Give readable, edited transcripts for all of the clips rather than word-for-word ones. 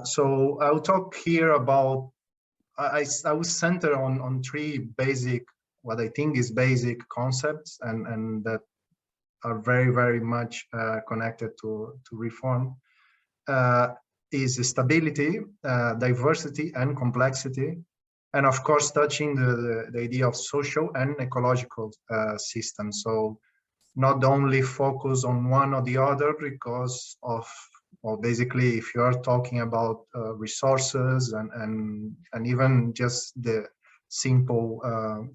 So I'll talk here about, I will center on three basic, what I think is basic concepts, and that are very, very much connected to reform, is stability, diversity, and complexity. And of course, touching the idea of social and ecological systems. So not only focus on one or the other because of, well, basically, if you are talking about resources and even just the simple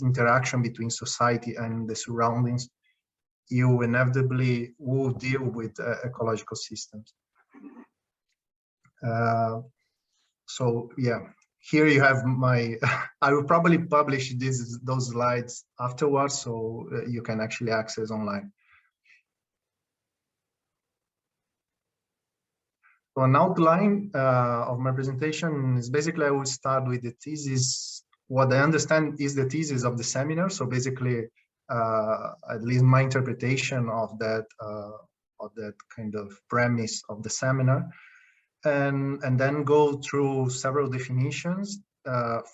interaction between society and the surroundings, you inevitably will deal with ecological systems. So yeah, here you have my, I will probably publish those slides afterwards, so you can actually access online. So an outline of my presentation is basically, I will start with the thesis. What I understand is the thesis of the seminar. So basically, at least my interpretation of that kind of premise of the seminar, and then go through several definitions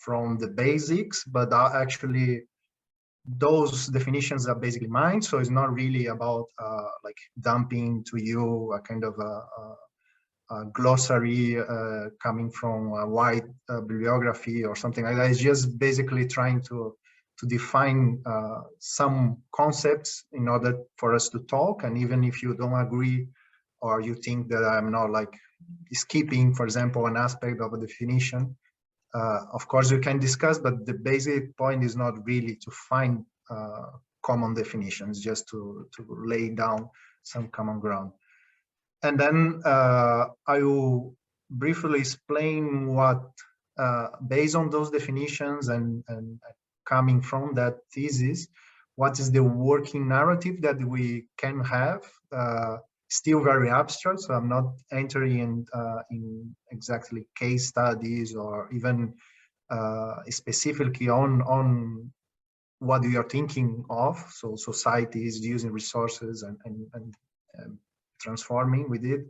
from the basics, but actually those definitions are basically mine. So it's not really about like dumping to you a kind of a glossary coming from a wide bibliography or something like that. It's just basically trying to define some concepts in order for us to talk. And even if you don't agree, or you think that I'm not like skipping, for example, an aspect of a definition, of course you can discuss, but the basic point is not really to find common definitions, just to lay down some common ground. And then I will briefly explain what, based on those definitions and coming from that thesis, what is the working narrative that we can have, still very abstract. So I'm not entering in exactly case studies or even specifically on what we are thinking of. So society is using resources and transforming with it.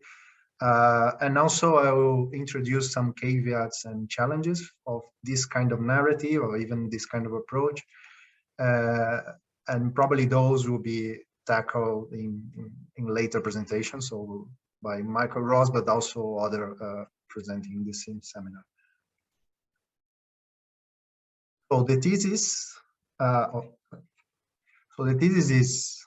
And also I will introduce some caveats and challenges of this kind of narrative or even this kind of approach. And probably those will be tackled in later presentations, so by Michael Ross, but also other presenting the same seminar. So the thesis, is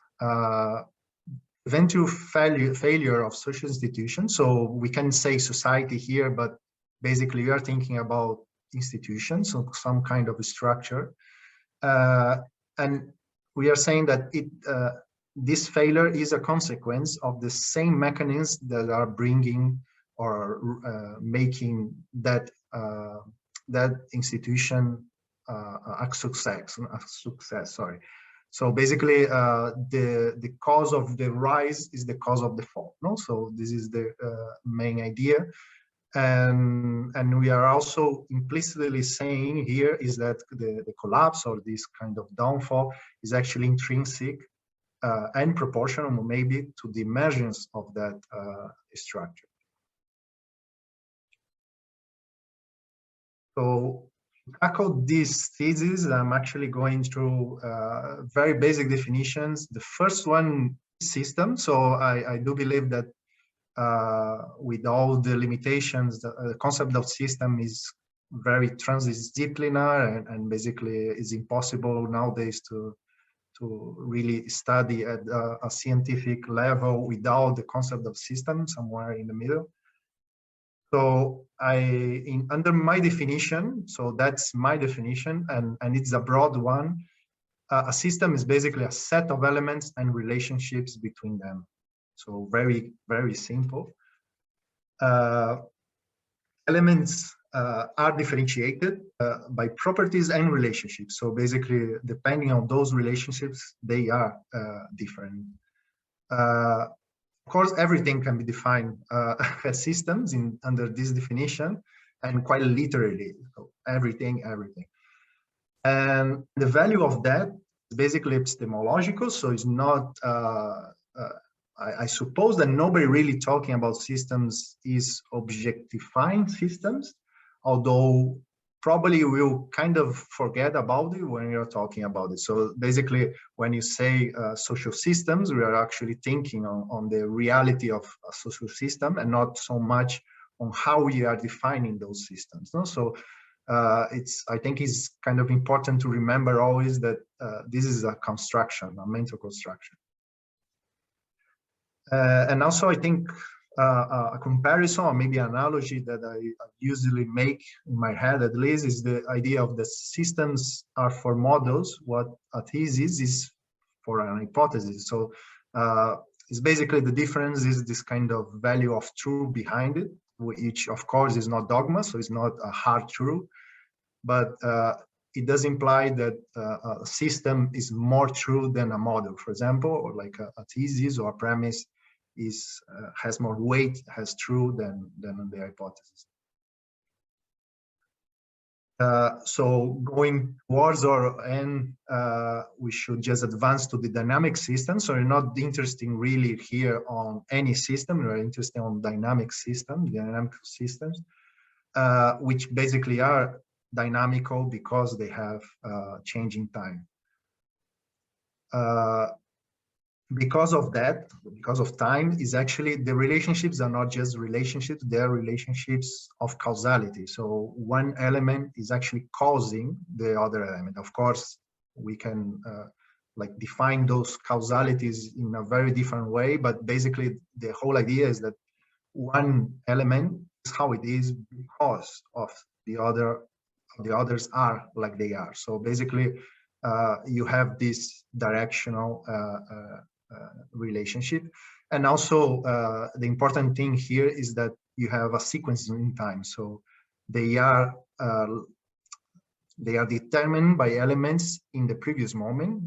eventual failure of social institutions. So we can say society here, but basically we are thinking about institutions, so some kind of a structure. And we are saying that this failure is a consequence of the same mechanisms that are bringing or making that institution a success. Sorry. So basically, the cause of the rise is the cause of the fall. No, so this is the main idea, and we are also implicitly saying here is that the collapse or this kind of downfall is actually intrinsic and proportional, maybe, to the emergence of that structure. So to tackle this thesis, I'm actually going through very basic definitions. The first one is system. So I do believe that with all the limitations, the concept of system is very transdisciplinary and basically is impossible nowadays to really study at a scientific level without the concept of system somewhere in the middle. So under my definition, so that's my definition, and it's a broad one, a system is basically a set of elements and relationships between them. So very, very simple. Elements are differentiated by properties and relationships. So basically, depending on those relationships, they are different. Of course, everything can be defined as systems under this definition, and quite literally, so everything. And the value of that is basically epistemological, so it's not I suppose that nobody really talking about systems is objectifying systems, although probably we'll kind of forget about it when you're talking about it. So basically, when you say social systems, we are actually thinking on the reality of a social system and not so much on how we are defining those systems. No? So I think it's kind of important to remember always that this is a construction, a mental construction. And also, I think a comparison or maybe an analogy that I usually make in my head, at least, is the idea of the systems are for models, what a thesis is for an hypothesis. So it's basically the difference is this kind of value of truth behind it, which of course is not dogma, so it's not a hard truth, but it does imply that a system is more true than a model, for example, or like a thesis or a premise has more weight, has true than the hypothesis. So going towards our end, we should just advance to the dynamic system. So we're not interested really here on any system, we're interested on dynamic systems, dynamic systems, which basically are dynamical because they have changing time. Because of that, because of time, is actually the relationships are not just relationships, they're relationships of causality. So one element is actually causing the other element. Of course, we can like define those causalities in a very different way, but basically the whole idea is that one element is how it is because of the others are like they are. So basically you have this directional relationship. And also the important thing here is that you have a sequence in time. So they are determined by elements in the previous moment,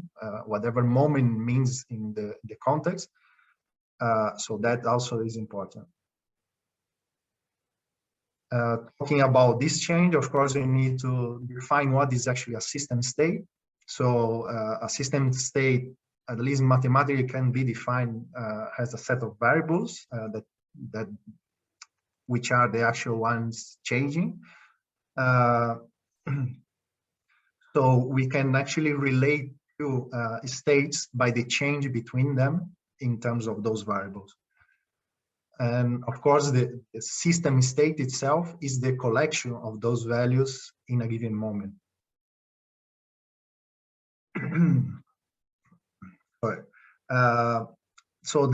whatever moment means in the context. So that also is important. Talking about this change, of course, we need to define what is actually a system state. So a system state, at least mathematically, can be defined as a set of variables which are the actual ones changing. So we can actually relate to states by the change between them in terms of those variables. And of course, the system state itself is the collection of those values in a given moment. So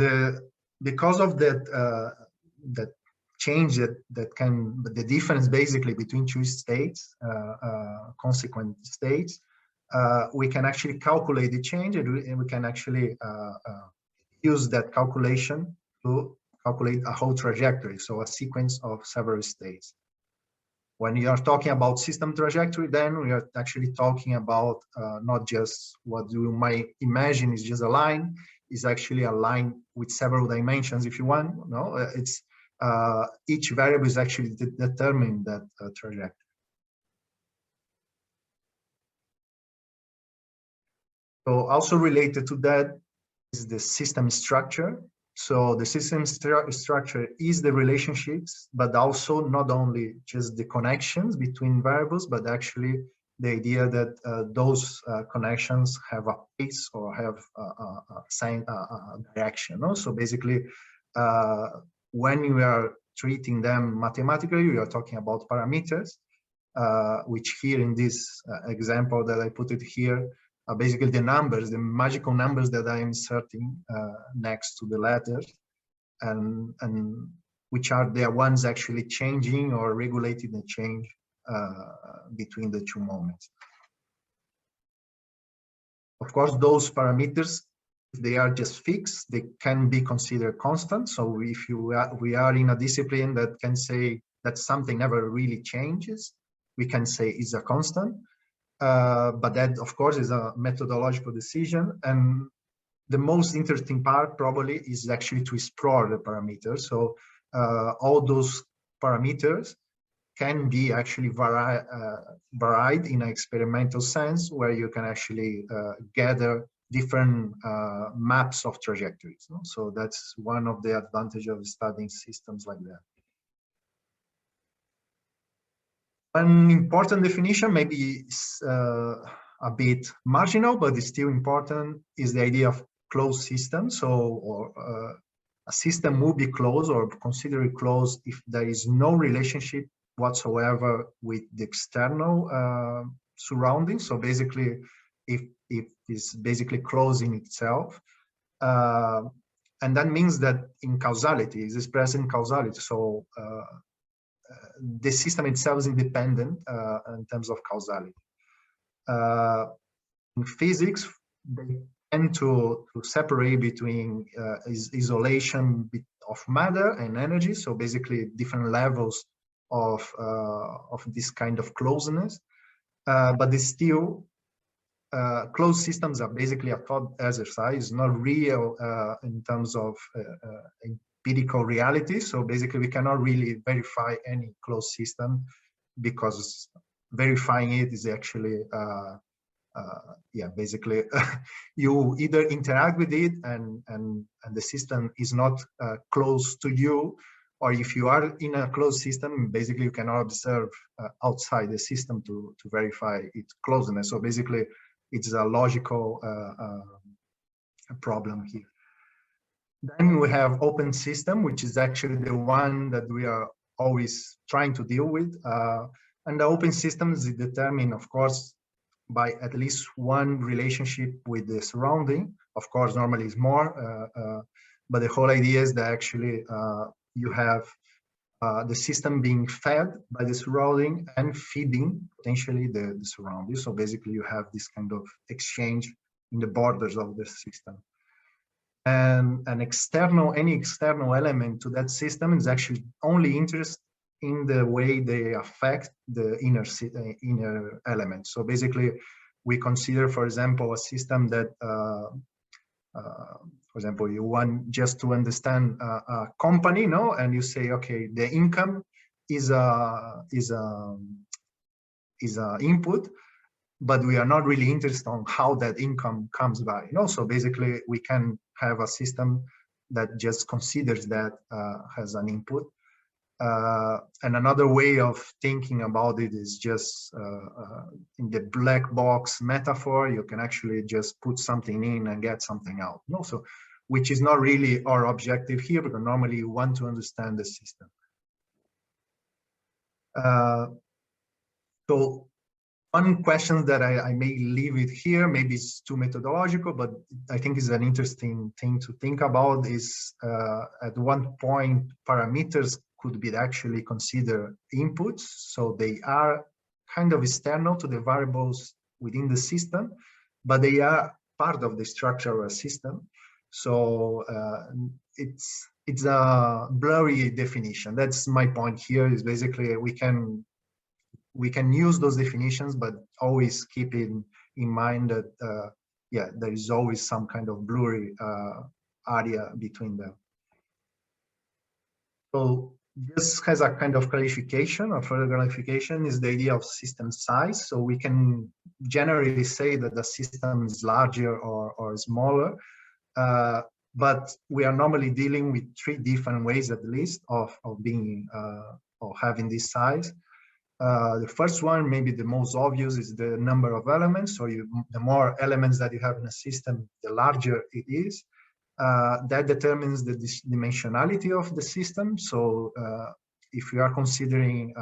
because of that change the difference basically between two states, consequent states, we can actually calculate the change, and we can actually use that calculation to calculate a whole trajectory, so a sequence of several states. When you are talking about system trajectory, then we are actually talking about not just what you might imagine is just a line, is actually a line with several dimensions, if you want. No, it's each variable is actually determining that trajectory. So also related to that is the system structure. So the system structure is the relationships, but also not only just the connections between variables, but actually the idea that those connections have a pace or have a direction. No? So basically, when you are treating them mathematically, we are talking about parameters, which here in this example that I put it here, basically the numbers, the magical numbers that I am inserting next to the letters, and which are the ones actually changing or regulating the change between the two moments. Of course, those parameters, if they are just fixed, they can be considered constant. So if we are in a discipline that can say that something never really changes, we can say it's a constant. But that, of course, is a methodological decision. And the most interesting part probably is actually to explore the parameters. So all those parameters can be actually varied in an experimental sense, where you can actually gather different maps of trajectories. No? So that's one of the advantages of studying systems like that. An important definition, maybe a bit marginal, but it's still important, is the idea of closed system. So, a system will be closed or considered closed if there is no relationship whatsoever with the external surroundings. So basically, if it's basically closing itself, and that means that in causality, is expressed in causality. So the system itself is independent in terms of causality. In physics, they tend to separate between isolation of matter and energy. So basically, different levels of this kind of closeness. But it's still closed systems are basically a thought exercise, not real in terms of empirical reality. So basically, we cannot really verify any closed system because verifying it is actually, yeah, basically you either interact with it and the system is not close to you, or if you are in a closed system, basically you cannot observe outside the system to verify its closeness. So basically, it's a logical problem here. Then we have open system, which is actually the one that we are always trying to deal with. And the open systems is determined, of course, by at least one relationship with the surrounding. Of course, normally it's more, but the whole idea is that actually you have the system being fed by the surrounding and feeding potentially the surrounding. So basically you have this kind of exchange in the borders of the system. And any external element to that system is actually only interested in the way they affect the inner element. So basically we consider, for example, a system that for example, you want just to understand a company, no? And you say, okay, the income is a input, but we are not really interested on how that income comes by. You know? So basically, we can have a system that just considers that as an input. And another way of thinking about it is just in the black box metaphor, you can actually just put something in and get something out. You know? So, which is not really our objective here, because normally you want to understand the system. So one question that I may leave it here, maybe it's too methodological, but I think is an interesting thing to think about is at one point parameters could be actually considered inputs. So they are kind of external to the variables within the system, but they are part of the structure of a system. So it's a blurry definition. That's my point here, is basically we can use those definitions, but always keep in mind that yeah, there is always some kind of blurry area between them. So this has a kind of clarification, or further clarification, is the idea of system size. So we can generally say that the system is larger or smaller, but we are normally dealing with three different ways, at least, of being or having this size. The first one, maybe the most obvious, is the number of elements. So the more elements that you have in a system, the larger it is. That determines the dimensionality of the system. So if you are considering,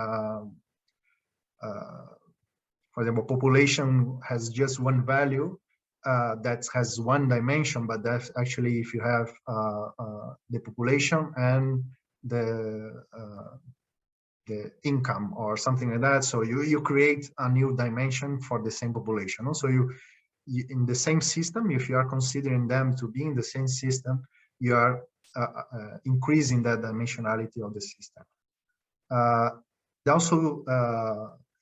for example, population has just one value that has one dimension, but that's actually if you have the population and the income or something like that. So you create a new dimension for the same population. So you in the same system, if you are considering them to be in the same system, you are increasing that dimensionality of the system. It also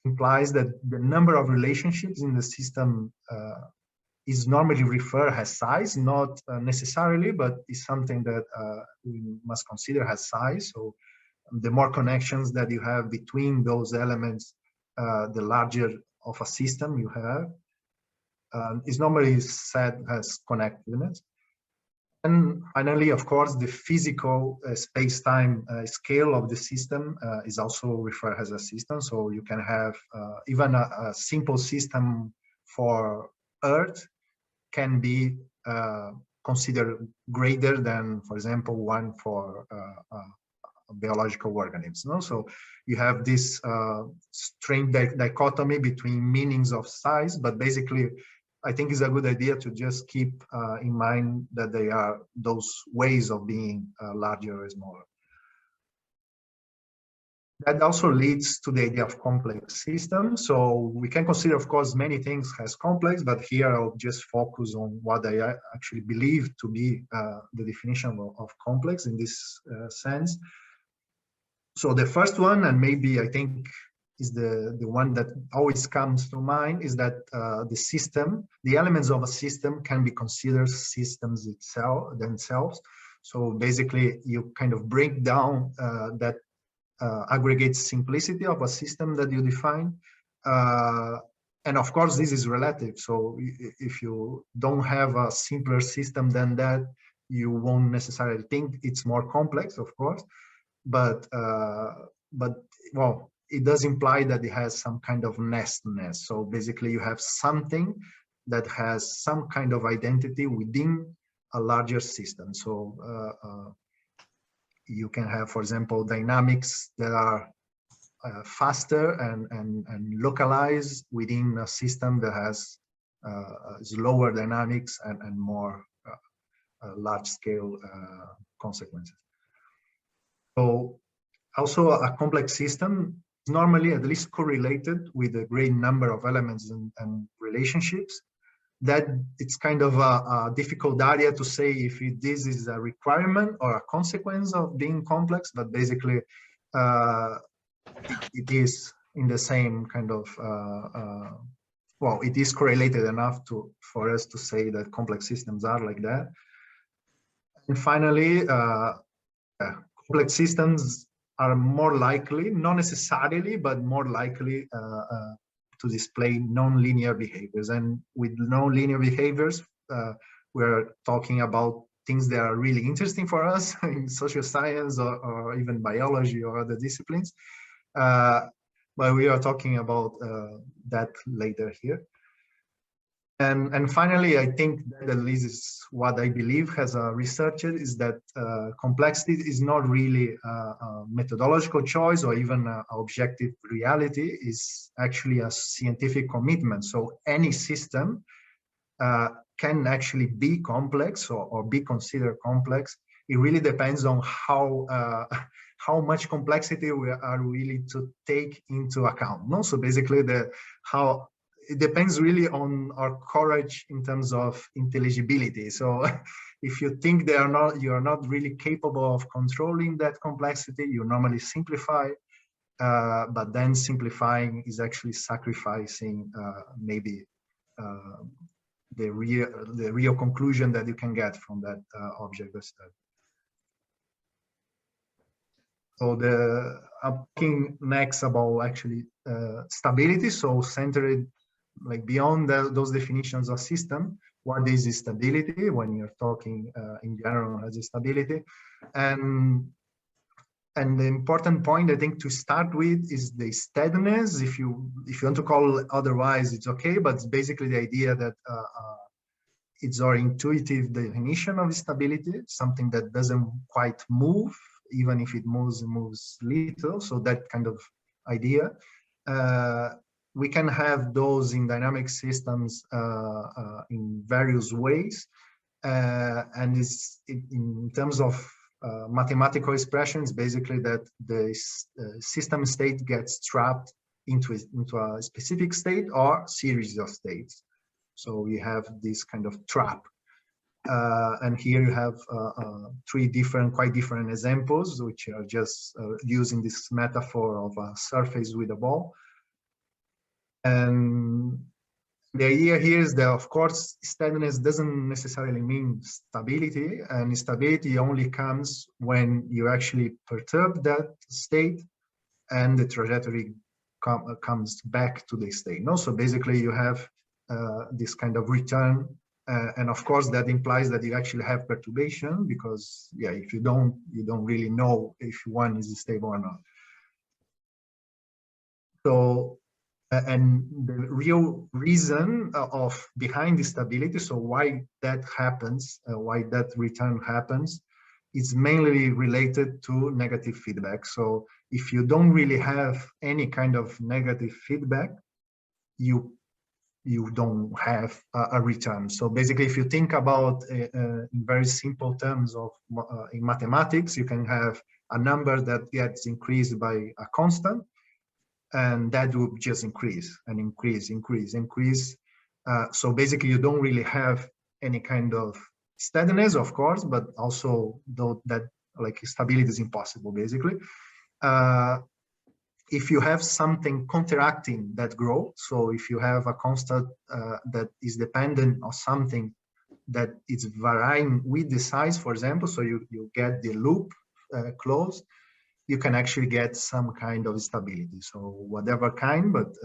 implies that the number of relationships in the system is normally referred as size, not necessarily, but is something that we must consider as size. So the more connections that you have between those elements, the larger of a system you have. is normally said as connectedness. And finally, of course, the physical space-time scale of the system is also referred as a system. So you can have even a simple system for Earth can be considered greater than, for example, one for biological organisms. No? So you have this strange dichotomy between meanings of size, but basically, I think it's a good idea to just keep in mind that they are those ways of being larger or smaller. That also leads to the idea of complex systems. So we can consider, of course, many things as complex, but here I'll just focus on what I actually believe to be the definition of complex in this sense. So the first one, and maybe I think is the one that always comes to mind, is that the elements of a system can be considered systems themselves. So basically, you kind of break down that aggregate simplicity of a system that you define. And of course, this is relative. So if you don't have a simpler system than that, you won't necessarily think it's more complex, of course. But well, it does imply that it has some kind of nestness. So basically, you have something that has some kind of identity within a larger system. So you can have, for example, dynamics that are faster and localized within a system that has slower dynamics and more large-scale consequences. So also a complex system is normally at least correlated with a great number of elements and relationships. That it's kind of a difficult area to say if this is a requirement or a consequence of being complex, but basically it is in the same kind of, well, it is correlated enough for us to say that complex systems are like that. And finally, complex systems are more likely, not necessarily, but more likely to display non-linear behaviors. And with non-linear behaviors, we're talking about things that are really interesting for us in social science or even biology or other disciplines. But we are talking about that later here. And finally, I think that at least is what I believe as a researcher is that complexity is not really a methodological choice or even an objective reality. Is actually a scientific commitment. So any system can actually be complex or be considered complex. It really depends on how much complexity we are willing to take into account. No? So basically, it depends really on our courage in terms of intelligibility. So if you think you are not really capable of controlling that complexity, you normally simplify, but then simplifying is actually sacrificing maybe the real conclusion that you can get from that object of study. So I'm talking next about actually stability. So centered like beyond those definitions of system, what is stability when you're talking in general as stability? And the important point I think to start with is the steadiness. If you want to call it otherwise, it's okay, but it's basically the idea that it's our intuitive definition of stability, something that doesn't quite move, even if it moves little. So that kind of idea. We can have those in dynamic systems in various ways. And in terms of mathematical expressions, basically that the system state gets trapped into a specific state or series of states. So we have this kind of trap. And here you have three quite different examples, which are just using this metaphor of a surface with a ball. And the idea here is that, of course, steadiness doesn't necessarily mean stability, and stability only comes when you actually perturb that state and the trajectory comes back to the state. No? So basically you have this kind of return. And of course, that implies that you actually have perturbation, because yeah, if you don't really know if one is stable or not. So, and the real reason of behind the stability, so why that happens, why that return happens, is mainly related to negative feedback. So if you don't really have any kind of negative feedback, you don't have a return. So basically, if you think about in very simple terms of in mathematics, you can have a number that gets increased by a constant, and that will just increase and increase. So basically, you don't really have any kind of steadiness, of course, but also though that like stability is impossible, basically. If you have something counteracting that growth, so if you have a constant that is dependent on something that is varying with the size, for example, so you get the loop closed, you can actually get some kind of stability. So whatever kind, but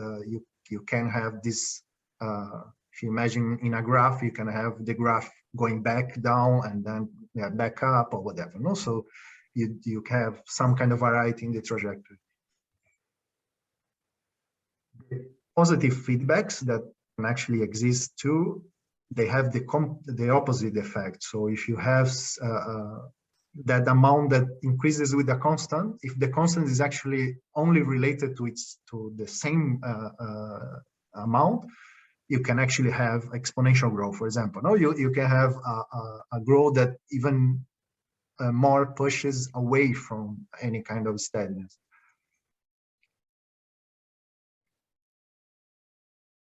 you can have this, if you imagine in a graph, you can have the graph going back down and then back up or whatever. No? So you have some kind of variety in the trajectory. Positive feedbacks that can actually exist too, they have the opposite effect. So if you have that amount that increases with the constant, if the constant is actually only related to the same amount, you can actually have exponential growth, for example. No, you can have a growth that even more pushes away from any kind of steadiness.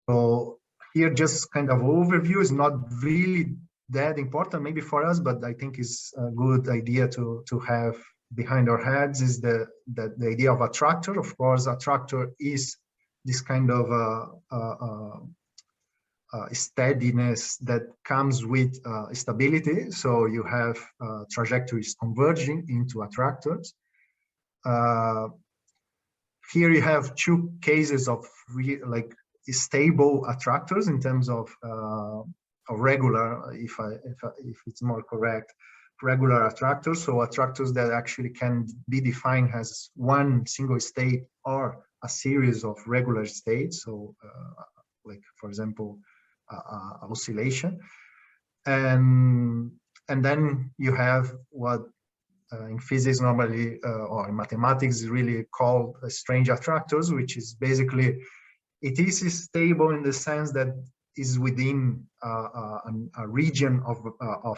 So here, just kind of overview is not really that important maybe for us, but I think is a good idea to have behind our heads is the idea of attractor. Of course, attractor is this kind of steadiness that comes with stability. So you have trajectories converging into attractors. Here you have two cases of stable attractors in terms of regular, if it's more correct, regular attractors. So attractors that actually can be defined as one single state or a series of regular states. So like, for example, oscillation. And then you have what in physics normally, or in mathematics is really called strange attractors, which is basically, it is stable in the sense that is within a region of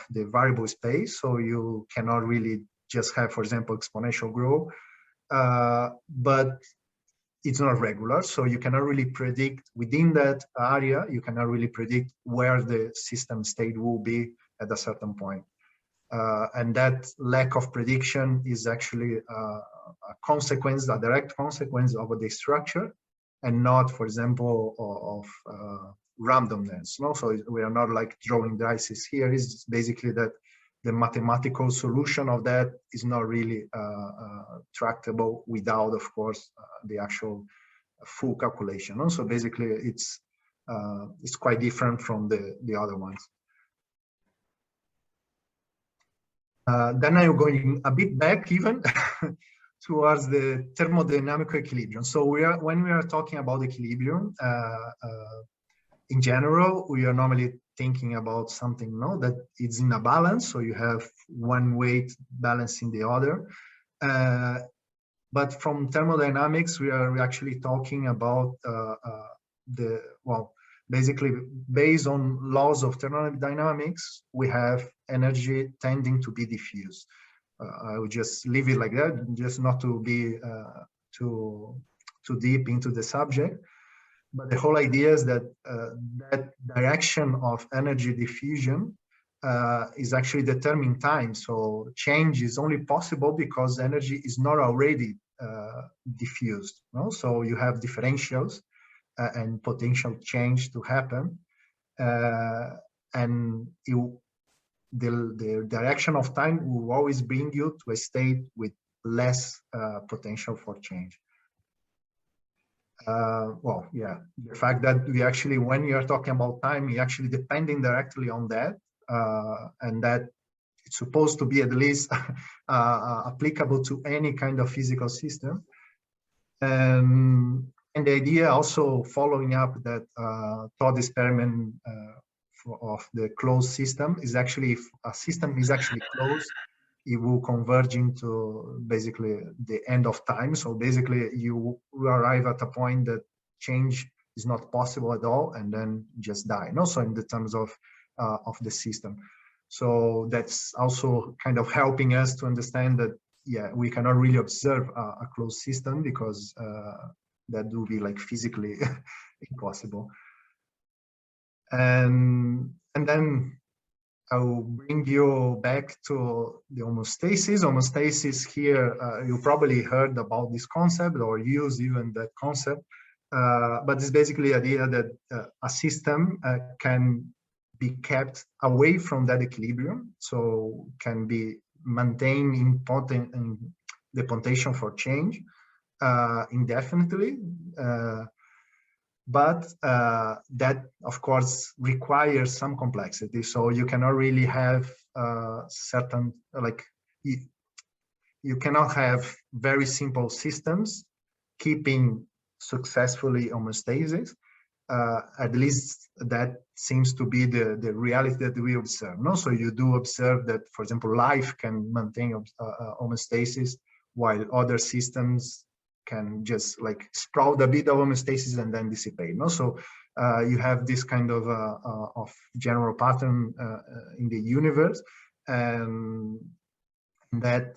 the variable space. So you cannot really just have, for example, exponential growth, but it's not regular. So you cannot really predict within that area, you cannot really predict where the system state will be at a certain point. And that lack of prediction is actually a consequence, a direct consequence of the structure, and not, for example, of randomness. No? So we are not like drawing dice here. It's basically that the mathematical solution of that is not really tractable without, of course, the actual full calculation. No? So basically, it's quite different from the other ones. Then I'm going a bit back even towards the thermodynamical equilibrium. So when we are talking about equilibrium, in general, we are normally thinking about something that is in a balance. So you have one weight balancing the other. But from thermodynamics, we are actually talking about basically, based on laws of thermodynamics, we have energy tending to be diffused. I would just leave it like that, just not to be too deep into the subject. But the whole idea is that that direction of energy diffusion is actually determined time. So change is only possible because energy is not already diffused. No? So you have differentials and potential change to happen, and the direction of time will always bring you to a state with less potential for change. Well, yeah, the fact that we actually, when you are talking about time, we actually depending directly on that, and that it's supposed to be at least applicable to any kind of physical system. And the idea also following up that thought experiment of the closed system is actually, if a system is actually closed, it will converge into basically the end of time. So basically you arrive at a point that change is not possible at all, and then just die. And also in the terms of the system. So that's also kind of helping us to understand that, yeah, we cannot really observe a closed system because that would be like physically impossible. And then I will bring you back to the homostasis. Homostasis here, you probably heard about this concept or use even that concept, but it's basically the idea that a system can be kept away from that equilibrium, so can be maintained in the potential for change indefinitely. But that, of course, requires some complexity. So you cannot really have certain, like, you cannot have very simple systems keeping successfully homostasis. At least that seems to be the reality that we observe. No? So you do observe that, for example, life can maintain homostasis, while other systems can just like sprout a bit of homostasis and then dissipate. No? So you have this kind of general pattern in the universe, and that,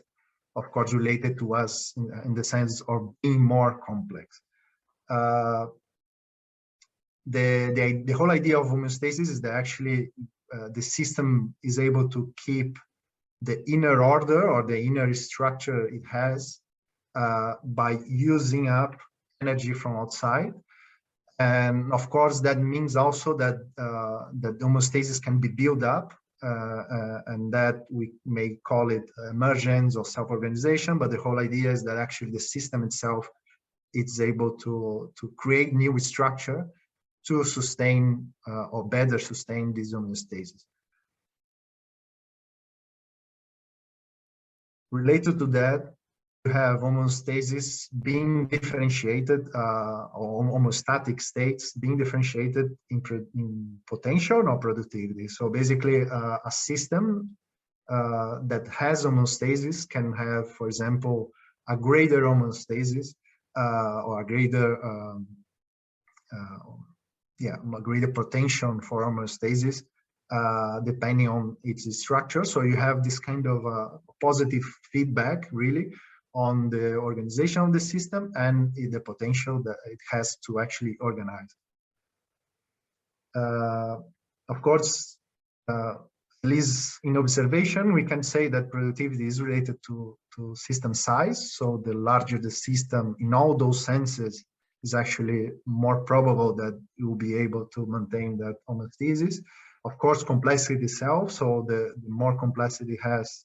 of course, related to us in the sense of being more complex. The whole idea of homeostasis is that actually the system is able to keep the inner order or the inner structure it has by using up energy from outside. And of course, that means also that that homeostasis can be built up, and that we may call it emergence or self-organization. But the whole idea is that actually the system itself is able to create new structure to sustain or better sustain this homeostasis. Related to that, you have homeostasis being differentiated, or homostatic states being differentiated in potential or productivity. So basically, a system that has homeostasis can have, for example, a greater homeostasis or a greater a greater potential for homeostasis, depending on its structure. So you have this kind of positive feedback, really, on the organization of the system and the potential that it has to actually organize. Of course, at least in observation, we can say that productivity is related to system size. So the larger the system in all those senses, is actually more probable that you will be able to maintain that homeostasis. Of course, complexity itself, so the more complexity has,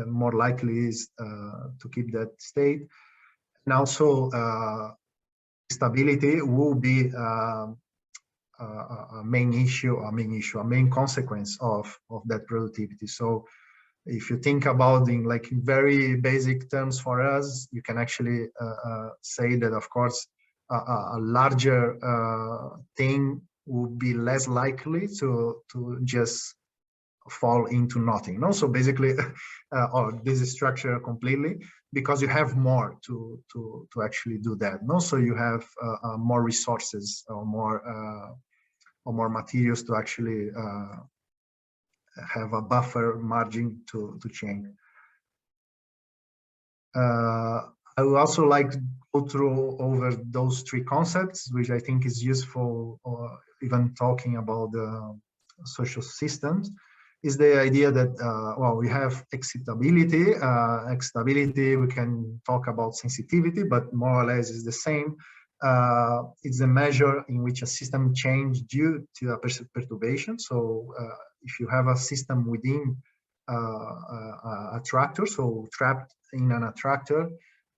more likely is to keep that state. And also, stability will be a main consequence of that productivity. So if you think about in like in very basic terms for us, you can actually say that, of course, a larger thing would be less likely to just fall into nothing. No? So basically, or this structure completely, because you have more to actually do that. No? So you have more resources or more materials to actually have a buffer margin to change. I would also like to go through over those three concepts, which I think is useful, or even talking about the social systems, is the idea that, well, we have excitability. Excitability, we can talk about sensitivity, but more or less is the same. It's a measure in which a system changes due to a perturbation. So if you have a system within a attractor, so trapped in an attractor,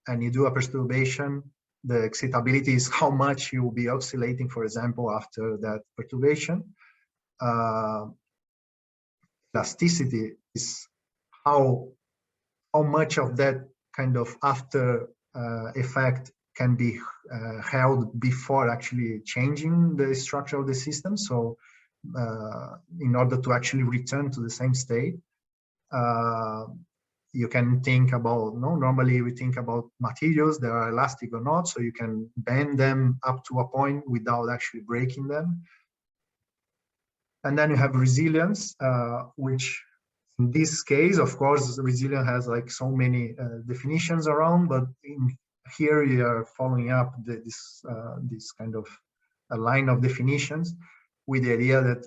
and you do a perturbation, the excitability is how much you will be oscillating, for example, after that perturbation. Elasticity is how much of that kind of after effect can be held before actually changing the structure of the system. So in order to actually return to the same state, you can think about, normally we think about materials that are elastic or not, so you can bend them up to a point without actually breaking them. And then you have resilience, which in this case, of course, resilience has like so many definitions around, but here we are following up this kind of a line of definitions with the idea that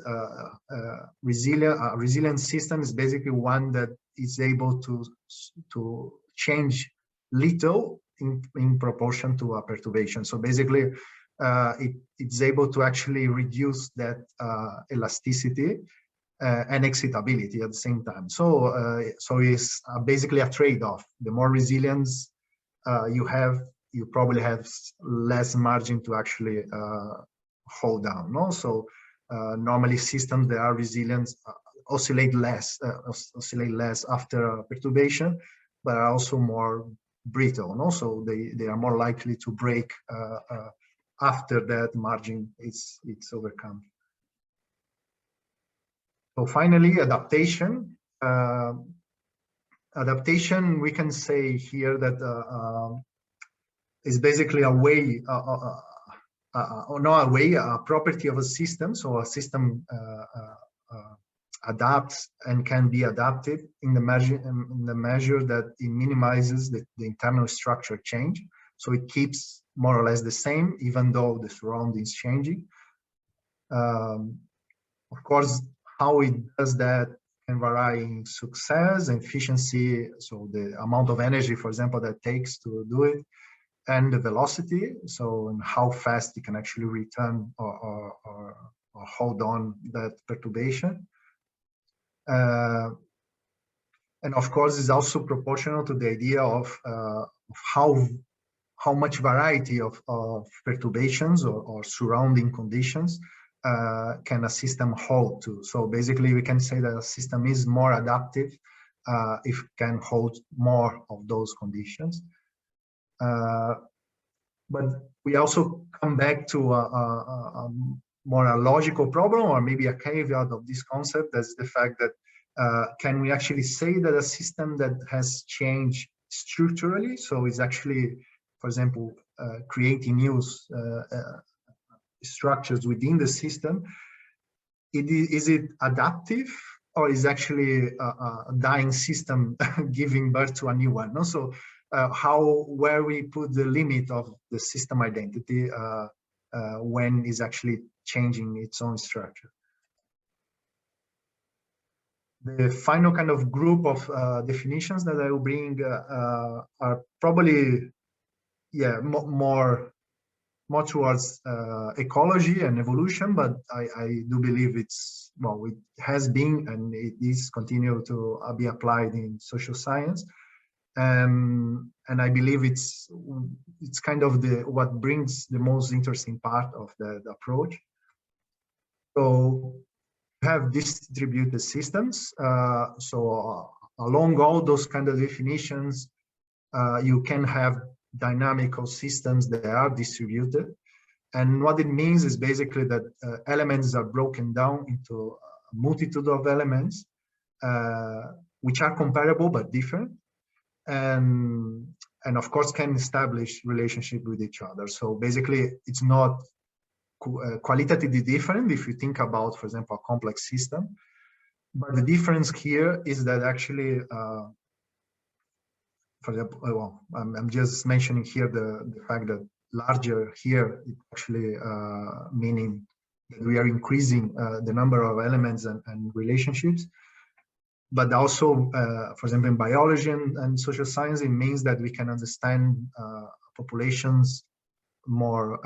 resilient system is basically one that is able to change little in proportion to a perturbation. So basically, it's able to actually reduce that elasticity and excitability at the same time. So it's basically a trade-off. The more resilience you have, you probably have less margin to actually hold down. No? So normally systems that are resilient oscillate less after perturbation, but are also more brittle. No? So they are more likely to break after that margin it's overcome. So finally, adaptation. Adaptation, we can say here that is basically a way, a property of a system. So a system adapts and can be adapted in the measure that it minimizes the internal structure change. So it keeps more or less the same, even though the surrounding is changing. Of course, how it does that can vary in success, efficiency, so the amount of energy, for example, that takes to do it, and the velocity, so and how fast it can actually return or hold on that perturbation. And of course, it's also proportional to the idea of how much variety of perturbations or surrounding conditions can a system hold to. So basically, we can say that a system is more adaptive if it can hold more of those conditions. But we also come back to a more logical problem, or maybe a caveat of this concept. That's the fact that can we actually say that a system that has changed structurally, so it's actually, for example, creating new structures within the system, is it adaptive, or is actually a dying system giving birth to a new one? No? So where we put the limit of the system identity when it's actually changing its own structure. The final kind of group of definitions that I will bring are probably, more towards ecology and evolution, but I do believe it has been and it is continue to be applied in social science, and I believe it's kind of what brings the most interesting part of the approach. So you have distributed systems. So along all those kind of definitions, you can have dynamical systems that are distributed, and what it means is basically that elements are broken down into a multitude of elements which are comparable but different, and of course can establish relationship with each other. So basically, it's not qualitatively different if you think about, for example, a complex system, but the difference here is that actually for example, I'm just mentioning here the fact that larger here is actually meaning that we are increasing the number of elements and relationships. But also, for example, in biology and social science, it means that we can understand populations more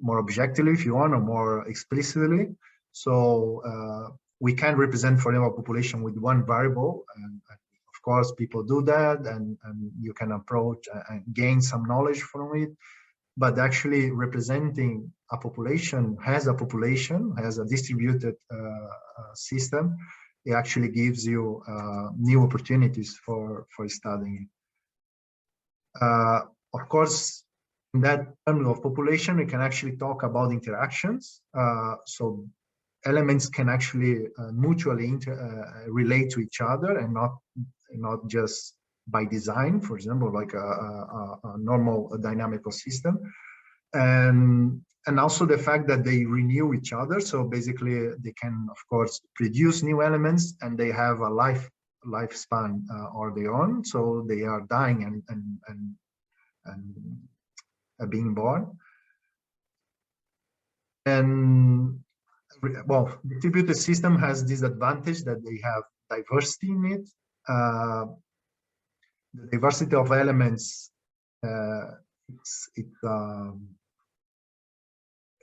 objectively, if you want, or more explicitly. So we can represent, for example, a population with one variable, and of course, people do that, and you can approach and gain some knowledge from it. but actually representing a population, has a distributed system, it actually gives you new opportunities for studying. Of course, in that term of population, we can actually talk about interactions. So elements can actually mutually relate to each other, and not just by design, for example, like a normal dynamical system. And also the fact that they renew each other. So basically they can, of course, produce new elements, and they have a lifespan of their own. So they are dying and being born. And well, distributed system has this advantage that they have diversity in it. The diversity of elements,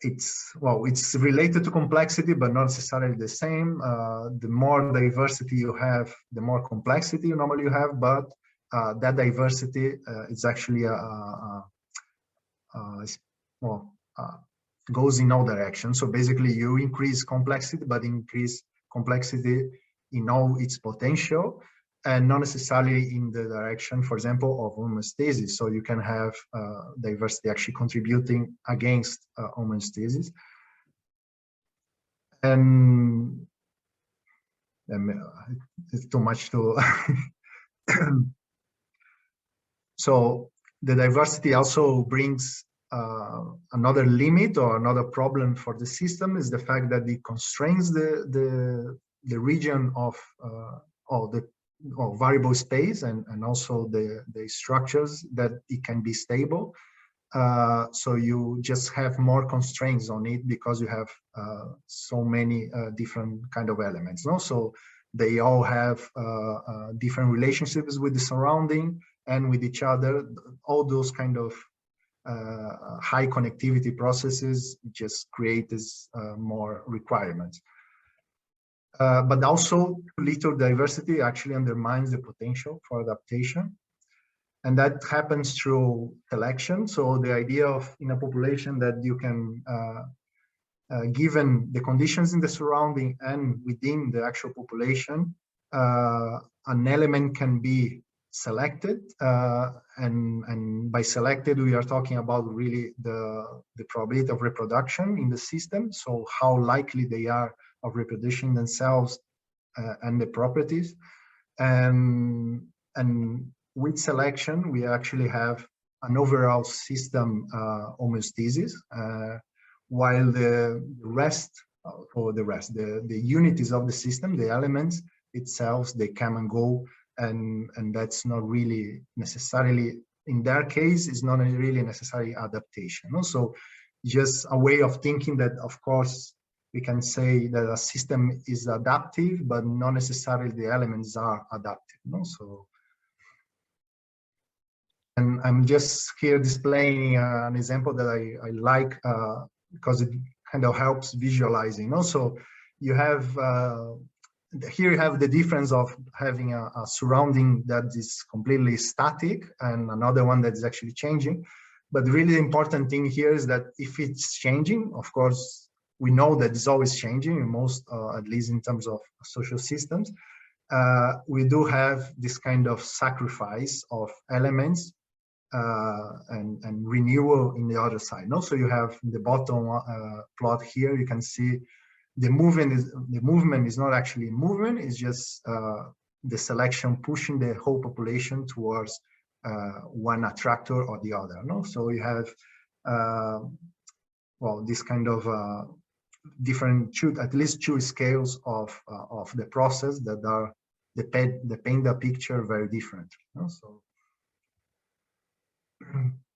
it's related to complexity, but not necessarily the same. The more diversity you have, the more complexity you normally have, but that diversity is actually goes in all directions. So basically you increase complexity, but increase complexity in all its potential, and not necessarily in the direction, for example, of homostasis. So you can have diversity actually contributing against homostasis. And it's too much to... So the diversity also brings another limit or another problem for the system, is the fact that it constrains the region of the variable space, and also the structures that it can be stable. So you just have more constraints on it because you have so many different kind of elements. No? So they all have different relationships with the surrounding and with each other. All those kind of high connectivity processes just create this more requirements. But also little diversity actually undermines the potential for adaptation. And that happens through selection. So the idea of, in a population, that you can, given the conditions in the surrounding and within the actual population, an element can be selected. And by selected, we are talking about really the probability of reproduction in the system. So how likely they are of reproducing themselves and the properties. And with selection, we actually have an overall system homostasis, while the unities of the system, the elements itself, they come and go, and that's not really necessarily, in their case, is not really necessarily adaptation. Also, just a way of thinking that, of course, we can say that a system is adaptive, but not necessarily the elements are adaptive. No? So, and I'm just here displaying an example that I like because it kind of helps visualizing. Also, you have here you have the difference of having a surrounding that is completely static and another one that is actually changing. But really the important thing here is that if it's changing, of course, we know that it's always changing in most, at least in terms of social systems. We do have this kind of sacrifice of elements and renewal in the other side. No? So you have the bottom plot here, you can see the movement is not actually a movement, it's just the selection pushing the whole population towards one attractor or the other. No? So you have, well, this kind of different at least two scales of the process that are paint the picture very different. You know?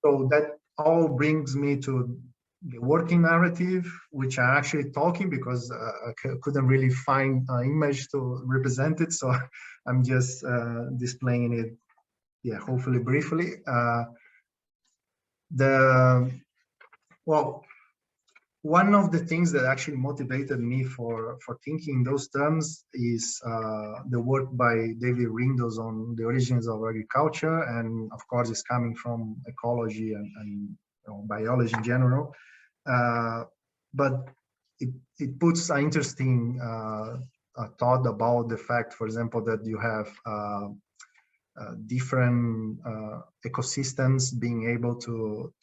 So that all brings me to the working narrative, which I'm actually talking because I couldn't really find an image to represent it, so I'm just displaying it, yeah, hopefully briefly. Well, one of the things that actually motivated me for thinking in those terms is the work by David Rindos on the origins of agriculture, and of course it's coming from ecology and or biology in general. But it puts an interesting thought about the fact, for example, that you have different ecosystems being able to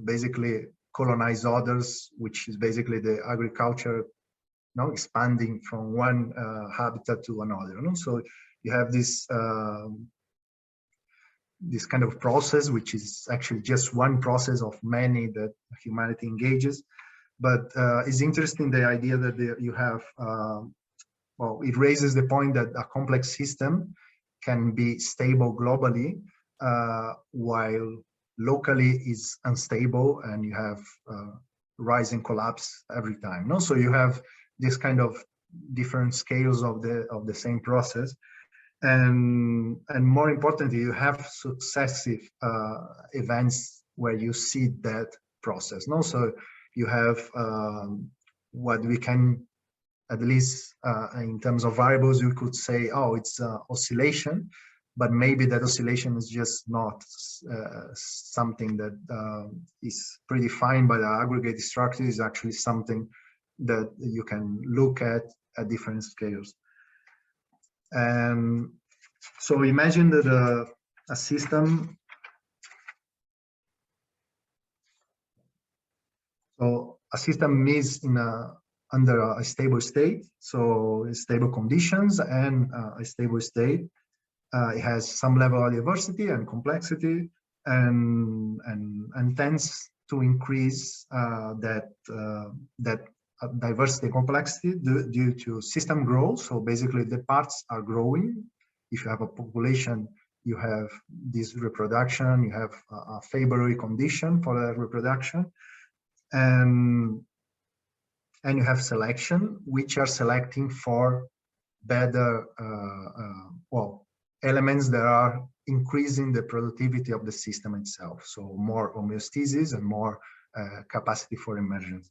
basically colonize others, which is basically the agriculture, expanding from one habitat to another. So you have this this kind of process, which is actually just one process of many that humanity engages. But it's interesting, the idea that you have, well, it raises the point that a complex system can be stable globally, while locally is unstable, and you have rise and collapse every time. No, so you have this kind of different scales of the same process, and more importantly, you have successive events where you see that process. No, so you have what we can, at least in terms of variables, you could say, oh, it's oscillation, but maybe that oscillation is just not something that is predefined by the aggregate structure. Is actually something that you can look at different scales. And so imagine that a system, so a system is under a stable state, so stable conditions and a stable state. It has some level of diversity and complexity, and tends to increase that diversity and complexity due to system growth. So basically, the parts are growing. If you have a population, you have this reproduction. You have a favorable condition for the reproduction, and you have selection, which are selecting for better, well, elements that are increasing the productivity of the system itself. So more homeostasis and more capacity for emergence.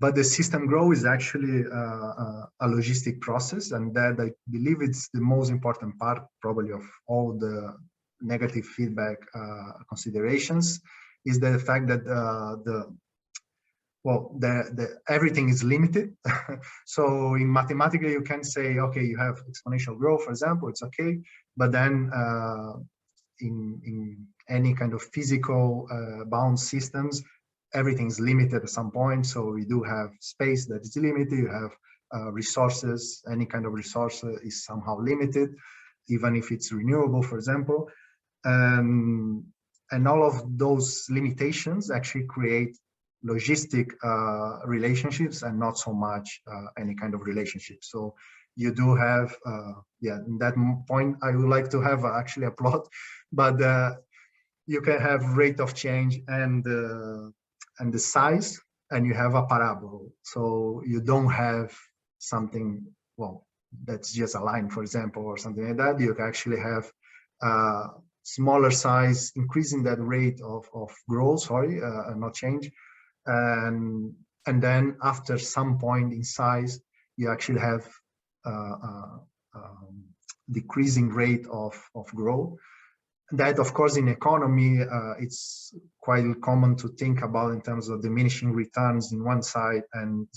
But the system growth is actually a logistic process, and that I believe it's the most important part probably of all the negative feedback considerations, is the fact that everything is limited. So in mathematically, you can say, okay, you have exponential growth, for example, it's okay. But then in any kind of physical bound systems, everything is limited at some point. So we do have space that is limited. You have resources. Any kind of resource is somehow limited, even if it's renewable, for example. And all of those limitations actually create logistic relationships, and not so much any kind of relationship. So you do have, in that point, I would like to have actually a plot, but you can have rate of change and the size, and you have a parabola. So you don't have something, well, that's just a line, for example, or something like that. You can actually have smaller size, increasing that rate of growth, not change. And then after some point in size, you actually have decreasing rate of growth. That, of course, in economy, it's quite common to think about in terms of diminishing returns in one side and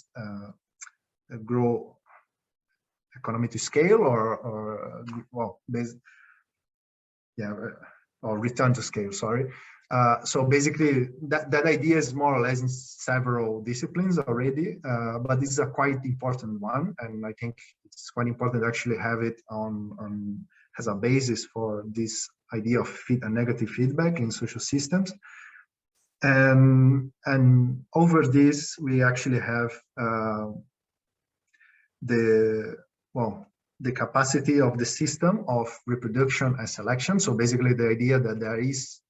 grow economy to scale, or return to scale, sorry. So basically, that idea is more or less in several disciplines already, but this is a quite important one, and I think it's quite important to actually have it on as a basis for this idea of negative feedback in social systems. And over this, we actually have the capacity of the system of reproduction and selection. So basically, the idea that there is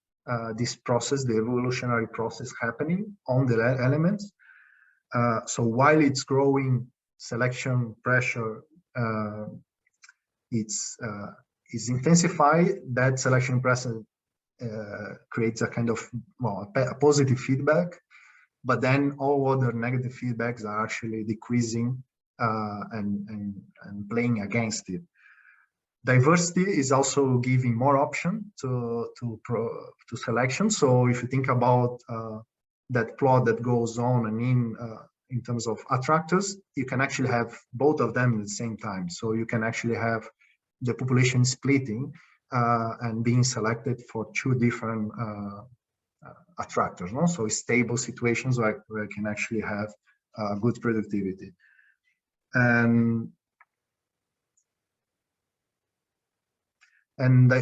this process, the evolutionary process happening on the elements. So while it's growing, selection pressure is intensified. That selection pressure creates a kind of a positive feedback, but then all other negative feedbacks are actually decreasing and playing against it. Diversity is also giving more option to selection. So if you think about that plot that goes on and in terms of attractors, you can actually have both of them at the same time. So you can actually have the population splitting and being selected for two different attractors. No? So stable situations where you can actually have good productivity. And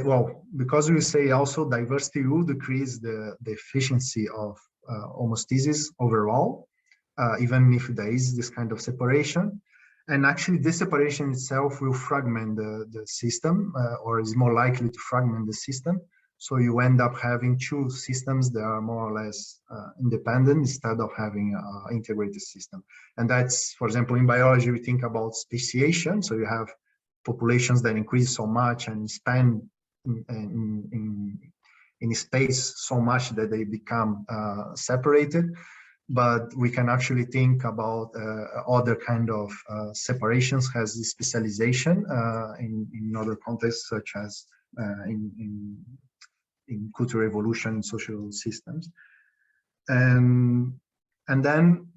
well, because we say also diversity will decrease the efficiency of homostasis overall, even if there is this kind of separation. And actually this separation itself will fragment the system, or is more likely to fragment the system. So you end up having two systems that are more or less independent instead of having an integrated system. And that's, for example, in biology, we think about speciation. So you have populations that increase so much and span in space so much that they become separated. But we can actually think about other kind of separations as specialization in other contexts, such as in cultural evolution in social systems. And then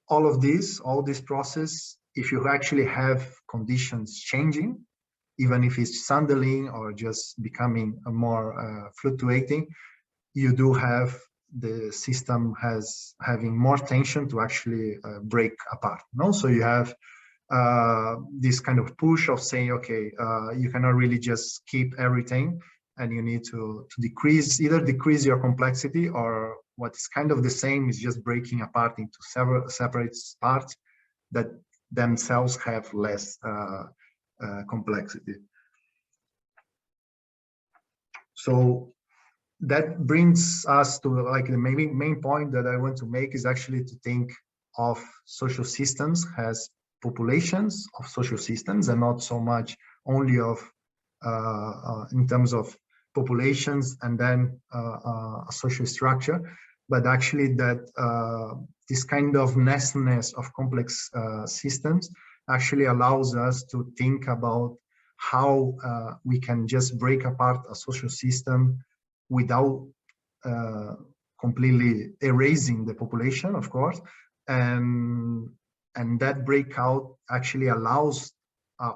all this process, if you actually have conditions changing, even if it's sandling or just becoming more fluctuating, you do have the system having more tension to actually break apart. No? So you have this kind of push of saying, okay, you cannot really just keep everything, and you need to either decrease your complexity, or what's kind of the same is just breaking apart into several separate parts that themselves have less complexity. So that brings us to like the main point that I want to make is actually to think of social systems as populations of social systems, and not so much only of in terms of populations and then a social structure, but actually that this kind of nestedness of complex systems actually allows us to think about how we can just break apart a social system without completely erasing the population, of course, and that breakout actually allows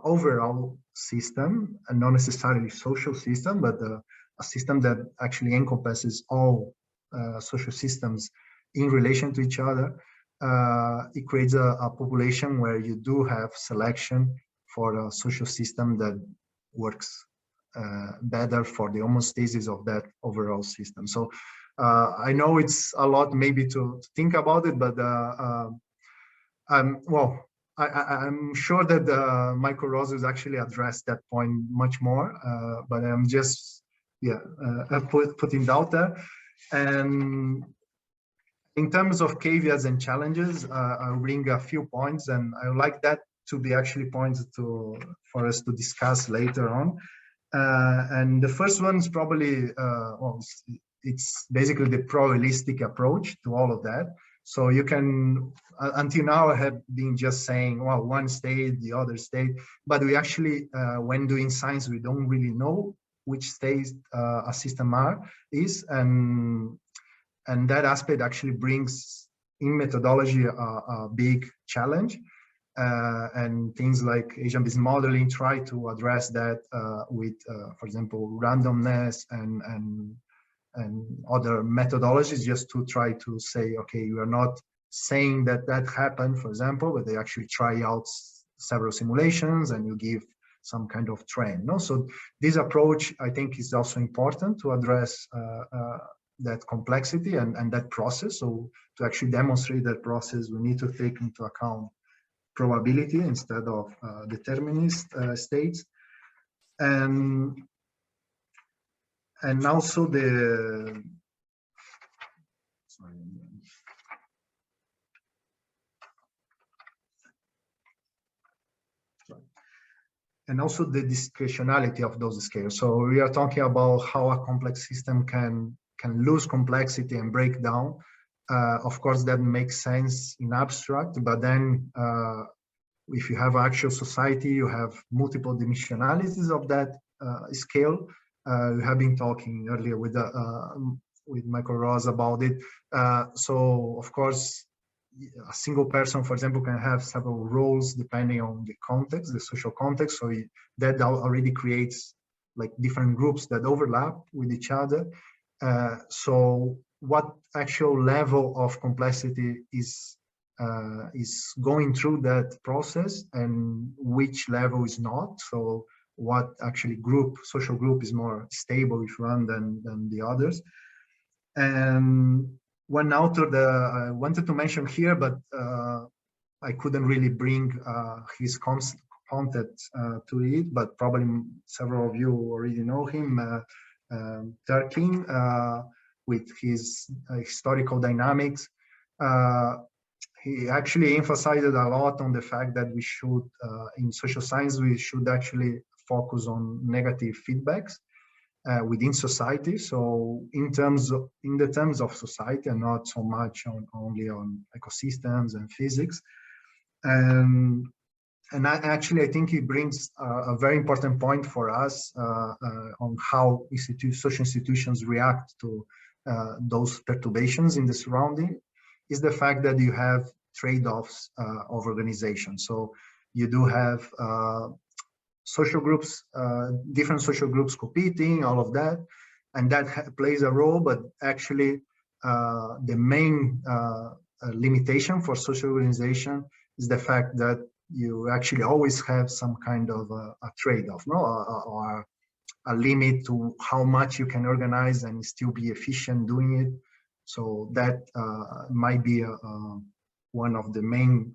overall system, and not necessarily social system, but a system that actually encompasses all social systems in relation to each other. It creates a population where you do have selection for a social system that works better for the homostasis of that overall system. So I know it's a lot maybe to think about it, but well, I'm sure that Michael Rose actually addressed that point much more, but I'm just putting it out there. And in terms of caveats and challenges, I'll bring a few points, and I would like that to be actually points for us to discuss later on. And the first one is probably, well, it's basically the probabilistic approach to all of that. So you can, until now I have been just saying, well, one state, the other state, but we actually, when doing science, we don't really know which state a system is, and that aspect actually brings in methodology a big challenge. And things like Asian-based modeling try to address that with, for example, randomness and other methodologies, just to try to say, okay, you are not saying that happened, for example, but they actually try out several simulations and you give some kind of trend. No? So this approach, I think, is also important to address that complexity and that process. So to actually demonstrate that process, we need to take into account probability instead of determinist states, and also the and also the discretionality of those scales. So we are talking about how a complex system can lose complexity and break down. Of course, that makes sense in abstract, but then if you have actual society, you have multiple dimensionalities of that scale. We have been talking earlier with Michael Ross about it. So of course, a single person, for example, can have several roles depending on the context, the social context. So that already creates like different groups that overlap with each other. So what actual level of complexity is going through that process and which level is not? So what actually social group is more stable if run than the others? And one author that I wanted to mention here, but I couldn't really bring his content to it, but probably several of you already know him, Durkheim, with his historical dynamics. He actually emphasized a lot on the fact that we should, in social science, we should actually focus on negative feedbacks within society. So in the terms of society, and not so much only on ecosystems and physics. And I think it brings a very important point for us on how social institutions react to those perturbations in the surrounding, is the fact that you have trade-offs of organization. So you do have social groups, different social groups competing, all of that, and that plays a role. But actually, the main limitation for social organization is the fact that you actually always have some kind of a trade-off, no, or a limit to how much you can organize and still be efficient doing it. So that might be one of the main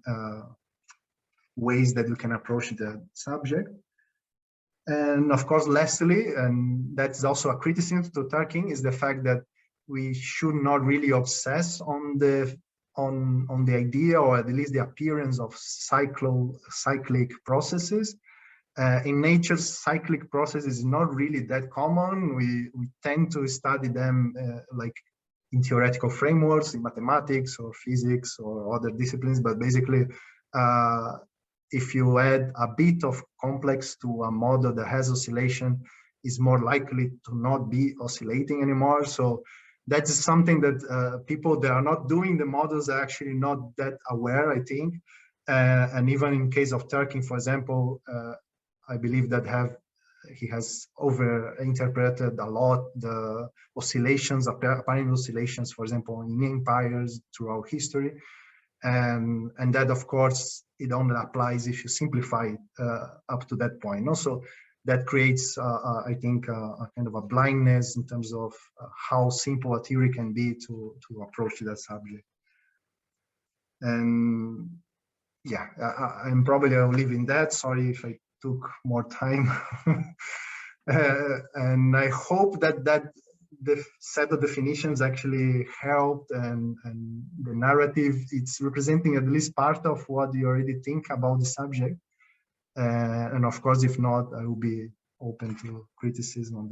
ways that you can approach the subject. And of course, lastly, and that's also a criticism to Durkheim, is the fact that we should not really obsess on the idea, or at least the appearance, of cyclic processes. In nature, cyclic processes is not really that common. We tend to study them like in theoretical frameworks, in mathematics or physics or other disciplines, but basically, if you add a bit of complex to a model that has oscillation, is more likely to not be oscillating anymore. So that is something that people that are not doing the models are actually not that aware, I think. And even in case of Durkheim, for example, I believe that he has over-interpreted a lot the oscillations, apparent oscillations, for example, in empires throughout history. And that, of course, it only applies if you simplify it up to that point. Also, that creates, I think, a kind of a blindness in terms of how simple a theory can be to approach that subject. And yeah, I'm probably leaving that. Sorry if I took more time. And I hope that the set of definitions actually helped, and the narrative, it's representing at least part of what you already think about the subject. And of course, if not, I will be open to criticism on